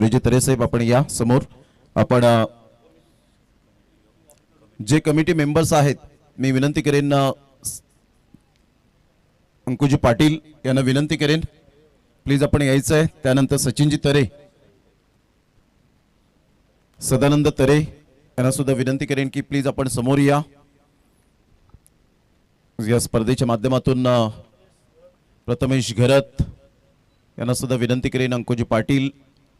विजय तरे साहेब आपण या समोर. आपण जे कमिटी मेंबर्स आहेत मी विनंती करेन अंकुजी पाटील यांना विनंती करेन प्लीज आपण यायचं आहे. त्यानंतर सचिनजी तरे, सदानंद तरे यांना सुद्धा विनंती करेन की प्लीज आपण समोर या. या स्पर्धेच्या माध्यमातून प्रथमेश घरत यांना सुद्धा विनंती करेन. अंकुजी पाटील,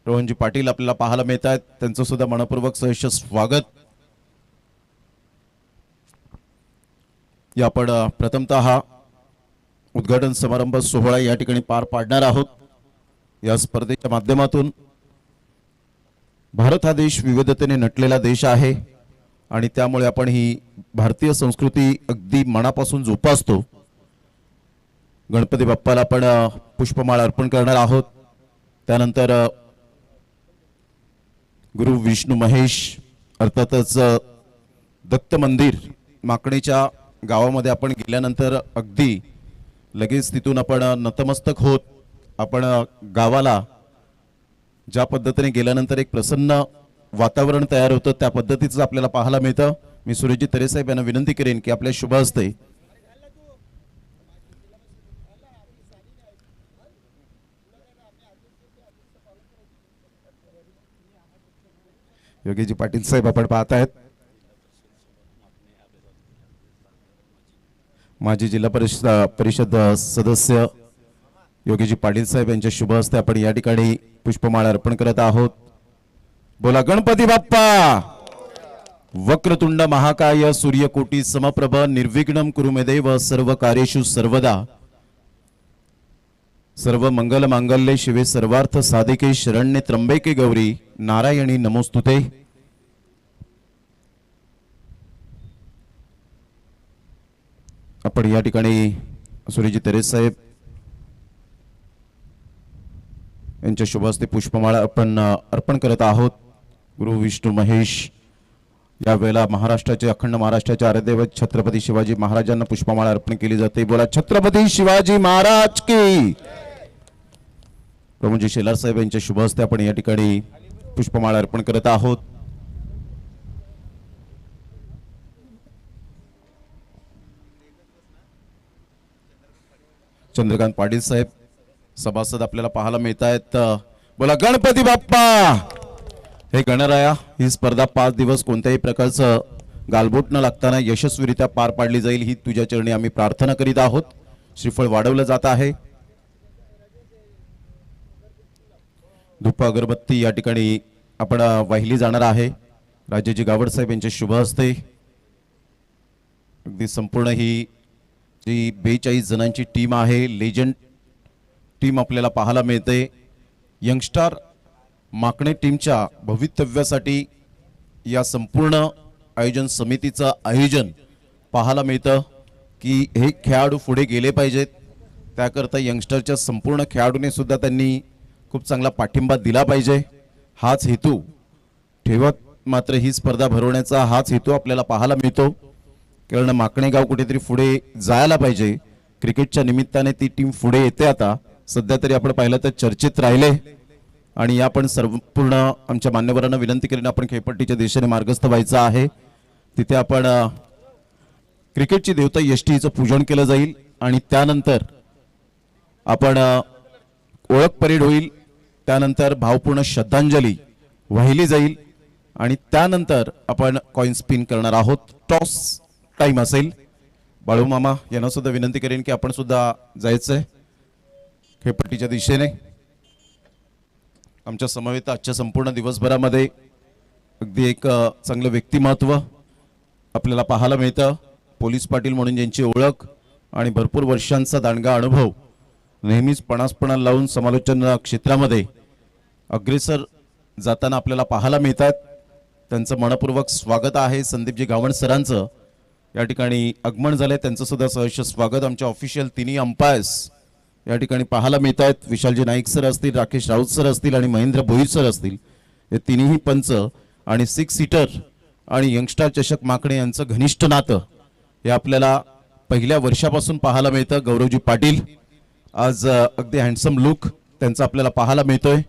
रोहनजी पाटील आपल्याला पाहायला मिळत आहेत, त्यांचं सुद्धा मनपूर्वक सहर्ष स्वागत. या आपण प्रथमतः उद्घाटन समारंभ सोहळा या ठिकाणी पार पाडणार आहोत. या स्पर्धेच्या माध्यमातून भारत हा देश विविधतेने नटलेला देश आहे आणि त्यामुळे आपण ही भारतीय संस्कृती अगदी मनापासून जोपासतो. गणपती बाप्पाला आपण पुष्पमाळ अर्पण करणार आहोत. त्यानंतर गुरु विष्णू महेश अर्थातच दत्त मंदिर माकणीच्या गावामध्ये आपण गेल्यानंतर अगदी लगेच तिथून आपण नतमस्तक होत आपण गावाला ज्या पद्धतीने गेल्यानंतर एक प्रसन्न वातावरण तयार होतं त्या पद्धतीचं आपल्याला पाहायला मिळतं. मी सुरेशजी तरे साहेब यांना विनंती करेन की आपल्या शुभ हस्ते योगीजी पाटील साहेब आपण पाहत आहेत. माजी जिल्हा परिषद सदस्य योगीजी पाटील साहेब यांच्या शुभ हस्ते आपण या ठिकाणी पुष्पमाळ अर्पण करत आहोत. बोला गणपती बाप्पा. वक्रतुंड महाकाय सूर्यकोटी समप्रभ निर्विघ्नं कुरु मे देव सर्व कार्येषु सर्वदा. सर्व मंगल मांगल्ये शिवे सर्वार्थ साधिके शरण्ये त्र्यंबके गौरी नारायणी नमोस्तुते. आपण या ठिकाणी सुरेशजी तरे साहेब यांच्या शुभ हस्ते पुष्पमाळा आपण अर्पण करत आहोत. गुरु विष्णू महेश यावेळेला महाराष्ट्राचे अखंड महाराष्ट्राचे आराध्यदैवत छत्रपती शिवाजी महाराजांना पुष्पमाळा अर्पण केली जाते. बोला छत्रपती शिवाजी महाराज की. प्रमोदजी शेलार साहेब यांच्या शुभ हस्ते आपण या ठिकाणी पुष्पमाळा अर्पण करत आहोत. चंद्रकांत पाटील साहेब सभासद आपल्याला पाहायला मिळत आहेत. बोला गणपती बाप्पा. हे गणराया ही स्पर्धा 5 दिवस कोणत्याही प्रकारचं गालबोट न लागताना यशस्वीरित्या पार पाडली जाईल ही तुझ्या चरणी आम्ही प्रार्थना करीत आहोत. श्रीफळ वाढवलं जात आहे. धूप अगरबत्ती या ठिकाणी आपण वाहिली जाणार आहे. राजेजी गावड साहेब यांच्या शुभ हस्ते अगदी संपूर्ण ही जी 42 जणांची टीम आहे लेजंड टीम आपल्याला पाहायला मिळते. यंगस्टार माकणे टीमच्या भवितव्यासाठी या संपूर्ण आयोजन समितीचं आयोजन पाहायला मिळतं की हे खेळाडू पुढे गेले पाहिजेत. त्याकरता यंगस्टरच्या संपूर्ण खेळाडूने सुद्धा त्यांनी खूप चांगला पाठिंबा दिला पाहिजे. हाच हेतू ठेवत मात्र ही स्पर्धा भरवण्याचा हाच हेतू आपल्याला पाहायला मिळतो. कारण माकणे गाव कुठेतरी पुढे जायला पाहिजे. क्रिकेटच्या निमित्ताने ती टीम पुढे येते. आता सध्या तरी आपण पाहिलं तर चर्चेत राहिले आणि आपण संपूर्ण आमच्या मान्यवरांना विनंती करीन आपण खेळपट्टीच्या दिशेने मार्गस्थ व्हायचं आहे. तिथे आपण क्रिकेटची देवता यष्टीचं पूजन केलं जाईल आणि त्यानंतर आपण ओळख परेड होईल. त्यानंतर भावपूर्ण श्रद्धांजली वाहिली जाईल आणि त्यानंतर आपण कॉइन स्पिन करणार आहोत. टॉस टाइम असेल. बाळू मामा यांना सुद्धा विनंती करेन की आपण सुद्धा जायचंय खेळपट्टीच्या दिशेने. आमच्या समवेत आजच्या संपूर्ण दिवसभरामध्ये अगदी एक चांगलं व्यक्तिमत्व आपल्याला पाहायला मिळतं. पोलीस पाटील म्हणून ज्यांची ओळख आणि भरपूर वर्षांचा दांडगा अनुभव नेहमीच पणासपणा लावून समालोचन क्षेत्रामध्ये अग्रेसर जाताना आपल्याला पाहायला मिळतात. त्यांचं मनपूर्वक स्वागत आहे. संदीपजी गावण सरांचं या ठिकाणी आगमन झालंय. त्यांचं सुद्धा सहर्ष स्वागत. आमच्या ऑफिशियल तिन्ही अंपायर्स या ठिकाणी पाहायला मिळत आहेत. विशालजी नाईक सर असतील, राकेश राऊत सर असतील आणि महेंद्र भोईर सर असतील. हे तिन्ही पंच आणि 6 सीटर आणि यंगस्टार चषक माकणे यांचं घनिष्ठ नातं हे आपल्याला पहिल्या वर्षापासून पाहायला मिळतं. गौरवजी पाटील आज अगदी हँडसम लुक त्यांचा आपल्याला पाहायला मिळतोय.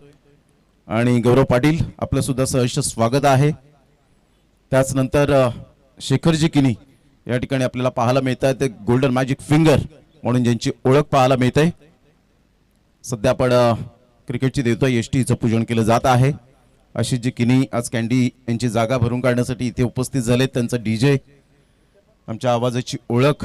आणि गौरव पाटील आपलं सुद्धा सहर्ष स्वागत आहे। त्याचनंतर शेखरजी किनी या ठिकाणी आपल्याला पाहायला मिळतात ते गोल्डन मॅजिक फिंगर म्हणून ज्यांची ओळख पाहायला मिळते। सध्या आपण क्रिकेटची देवता एसटीचं पूजन केलं जात आहे। आशिषजी किनी आज कॅन्डी यांची जागा भरून काढण्यासाठी इथे उपस्थित झाले। त्यांचं डीजे आमच्या आवाजाची ओळख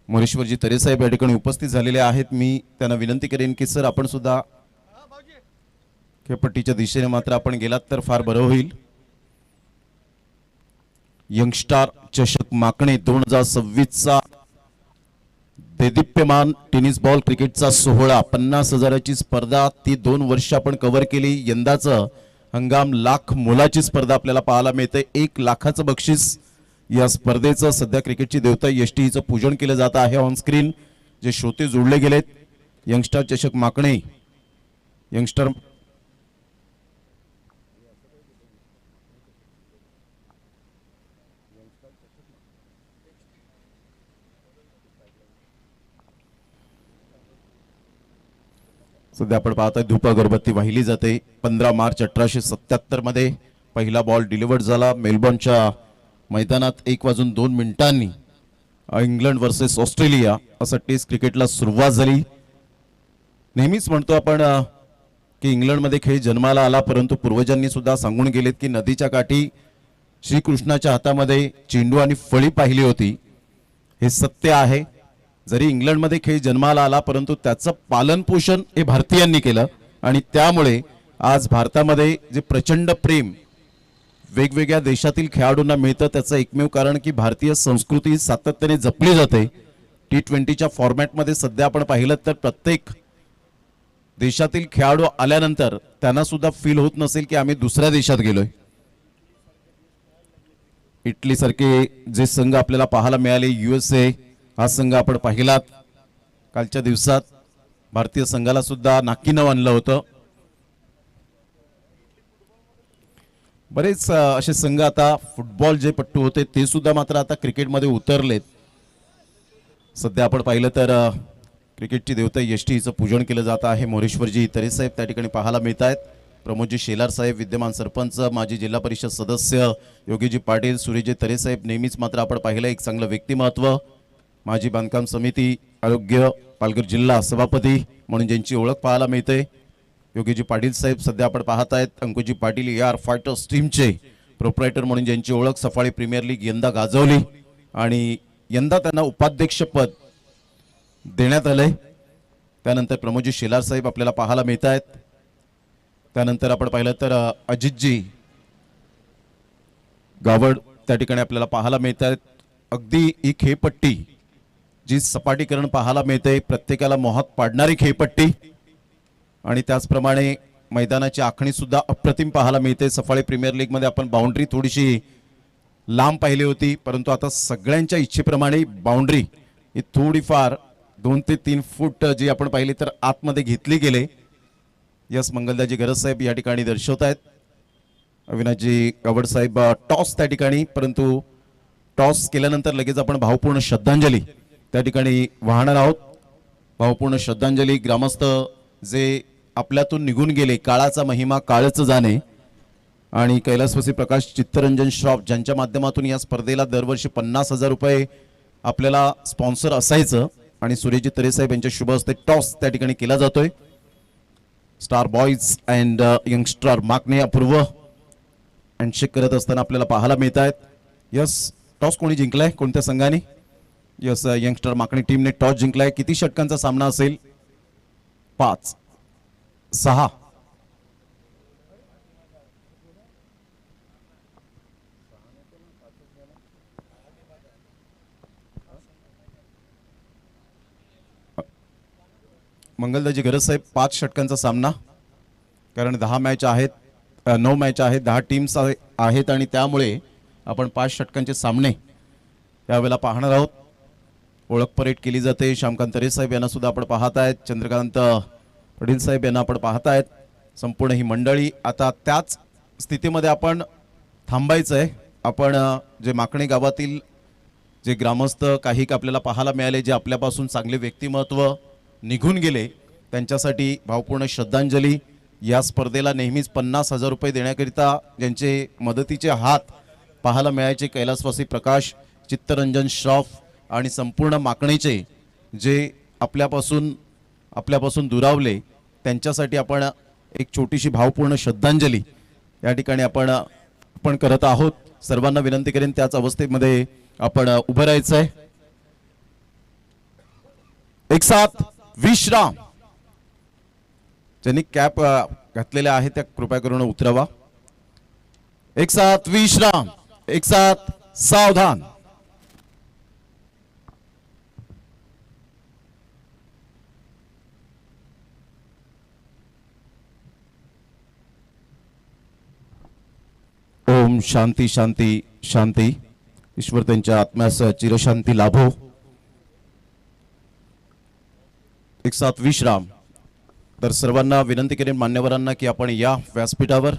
मोरेश्वरजी तरे साहेब या ठिकाणी उपस्थित झालेले आहेत। मी त्यांना विनंती करेन की सर आपण सुद्धा खेळपट्टीच्या दिशेने मात्र आपण गेलात तर फार बरं होईल। यंगस्टार चषक माकणे 2026चा देदीप्यमान टेनिस बॉल क्रिकेटचा सोहळा 50,000ची स्पर्धा ती 2 वर्ष आपण कव्हर केली। यंदाचं हंगाम लाख मोलाची स्पर्धा आपल्याला पाहायला मिळते। 1 लाखाचं बक्षीस या स्पर्धेचं सध्या क्रिकेटची देवता एसटीचं पूजन केलं जात आहे। ऑन स्क्रीन जे श्रोते जोडले गेलेत यंगस्टार चषक माकणे यंगस्टर सध्या आपण पाहताय धूप अगरबत्ती वाहिली जाते। 15 मार्च 1877 मध्ये पहिला बॉल डिलिव्हर्ड झाला मेलबर्नच्या मैदानात 1:02 इंग्लंड वर्सेस ऑस्ट्रेलिया असं टेस्ट क्रिकेटला सुरुवात झाली। नेहमीच म्हणतो आपण की इंग्लंडमध्ये खेळ जन्माला आला परंतु पूर्वजांनी सुद्धा सांगून गेलेत की नदीच्या काठी श्रीकृष्णाच्या हातामध्ये चेंडू आणि फळी पाहिली होती। हे सत्य आहे। जरी इंग्लंडमध्ये खेळ जन्माला आला परंतु त्याचं पालन पोषण हे भारतीयांनी केलं आणि त्यामुळे आज भारतामध्ये जे प्रचंड प्रेम वेगवेगळ्या देशातील खेळाडूंना मिळतं त्याचं एकमेव कारण की भारतीय संस्कृती सातत्याने जपली जाते। T20च्या फॉर्मॅटमध्ये सध्या आपण पाहिलं तर प्रत्येक देशातील खेळाडू आल्यानंतर त्यांना सुद्धा फील होत नसेल की आम्ही दुसऱ्या देशात गेलोय। इटली सारखे जे संघ आपल्याला पाहायला मिळाले USA हा संघ आपण पाहिलात कालच्या दिवसात भारतीय संघाला सुद्धा नाकीनं आणलं होतं। बरेच असे संघ आता फुटबॉल जे पट्टू होते ते सुद्धा मात्र आता क्रिकेटमध्ये उतरलेत। सध्या आपण पाहिलं तर क्रिकेटची देवता एसटीचं पूजन केलं जात आहे। मोरेश्वरजी तरे साहेब त्या ठिकाणी पाहायला मिळत आहेत। प्रमोदजी शेलार साहेब विद्यमान सरपंच माजी जिल्हा परिषद सदस्य योगीजी पाटील सुरेशजी तरे साहेब नेहमीच मात्र आपण पाहिलं एक चांगलं व्यक्तिमत्व माजी बांधकाम समिती आरोग्य पालघर जिल्हा सभापती म्हणून ज्यांची ओळख पाहायला मिळते। योगीजी पाटील साहेब सध्या आपण पाहत आहेत। अंकुजी पाटील AR फायटर्स टीमचे प्रोप्रायटर म्हणून ज्यांची ओळख सफाळी प्रीमियर लीग यंदा गाजवली आणि यंदा त्यांना उपाध्यक्षपद देण्यात आले। त्यानंतर प्रमोदजी शेलार साहेब आपल्याला पाहायला मिळत आहेत। त्यानंतर आपण पाहिलं तर अजितजी गावड त्या ठिकाणी आपल्याला पाहायला मिळत आहेत। अगदी ही खेळपट्टी जी सपाटीकरण पाहायला मिळते प्रत्येकाला मोहात पाडणारी खेळपट्टी आणि त्याचप्रमाणे मैदानाची आखणी सुद्धा अप्रतिम पाहायला मिळते। सफाळी प्रीमियर लीग मध्ये आपण बाउंड्री थोडीशी लांब पाहिली होती परंतु आता सगळ्यांच्या इच्छेप्रमाणे बाउंड्री ही थोडीफार 2 ते 3 फूट जी आपण पाहिली तर आतमध्ये घेतली गेले। यस मंगलदाजी गरज साहेब या ठिकाणी दर्शवत आहेत। अविनाशजी गावड साहेब टॉस त्या ठिकाणी परंतु टॉस केल्यानंतर लगेच आपण भावपूर्ण श्रद्धांजली त्या ठिकाणी वाहणार आहोत। भावपूर्ण श्रद्धांजली ग्रामस्थ जे आपल्यातून निघून गेले काळाचा महिमा काळच जाणे आणि कैलासवासी प्रकाश चित्तरंजन श्रॉफ ज्यांच्या माध्यमातून या स्पर्धेला दरवर्षी 50,000 रुपये आपल्याला स्पॉन्सर असायचं आणि सुरेशजी तरे साहेब यांच्या शुभ हस्ते टॉस त्या ठिकाणी केला जातोय। स्टार बॉयज अँड यंगस्टर माकणे अपूर्व हँडशेक करत असताना आपल्याला पाहायला मिळत आहेत। यस टॉस कोणी जिंकलाय कोणत्या संघाने? यस यंगस्टर माकणे टीमने टॉस जिंकलाय। किती षटकांचा सामना असेल? 5 6 मंगलदाजी गरज साहेब 5 षटकांचा सामना कारण 10 मॅच आहेत 9 मॅच आहेत 10 टीम्स आहेत आणि त्यामुळे आपण 5 षटकांचे सामने यावेळेला पाहणार आहोत। ओळख परेड केली जाते। श्यामकांत तरे साहेब यांना सुद्धा आपण पाहत आहेत। चंद्रकांत पटेल साहेब यांना आपण पाहत आहेत। संपूर्ण ही मंडळी आता त्याच स्थितीमध्ये आपण थांबायचं आहे। आपण जे माकणे गावातील जे ग्रामस्थ काही आपल्याला पाहायला मिळाले, जे आपल्यापासून चांगले व्यक्तिमत्व निघून गेले, त्यांच्यासाठी भावपूर्ण श्रद्धांजली। या स्पर्धेला नेहमीच 50,000 रुपये देण्याकरिता ज्यांचे मदतीचे हात पाहायला मिळायचे, कैलासवासी प्रकाश, चित्तरंजन श्रॉफ आणि संपूर्ण माकणीचे जे आपल्यापासून दुरावले, त्यांच्यासाठी आपण एक छोटीशी भावपूर्ण श्रद्धांजली या ठिकाणी आपण करत आहोत। सर्वांना विनंती करेन त्याच अवस्थेमध्ये आपण उभं राहायचंय। एक साथ विश्राम। ज्यांनी कॅप घातलेल्या आहे त्या कृपया करून उतरवा। एक साथ विश्राम, एक साथ सावधान। ओम शांती शांती शांती। ईश्वर त्यांच्या आत्म्यास चिरशांती लाभो। एक साथ विश्राम। तर सर्वांना विनंती करेन मान्यवरांना की आपण या व्यासपीठावर।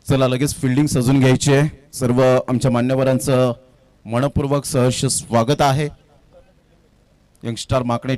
चला लगेच फिल्डिंग सजून घ्यायची आहे। सर्व आमच्या मान्यवरांचं मनपूर्वक सहर्ष स्वागत आहे। यंगस्टार माकणे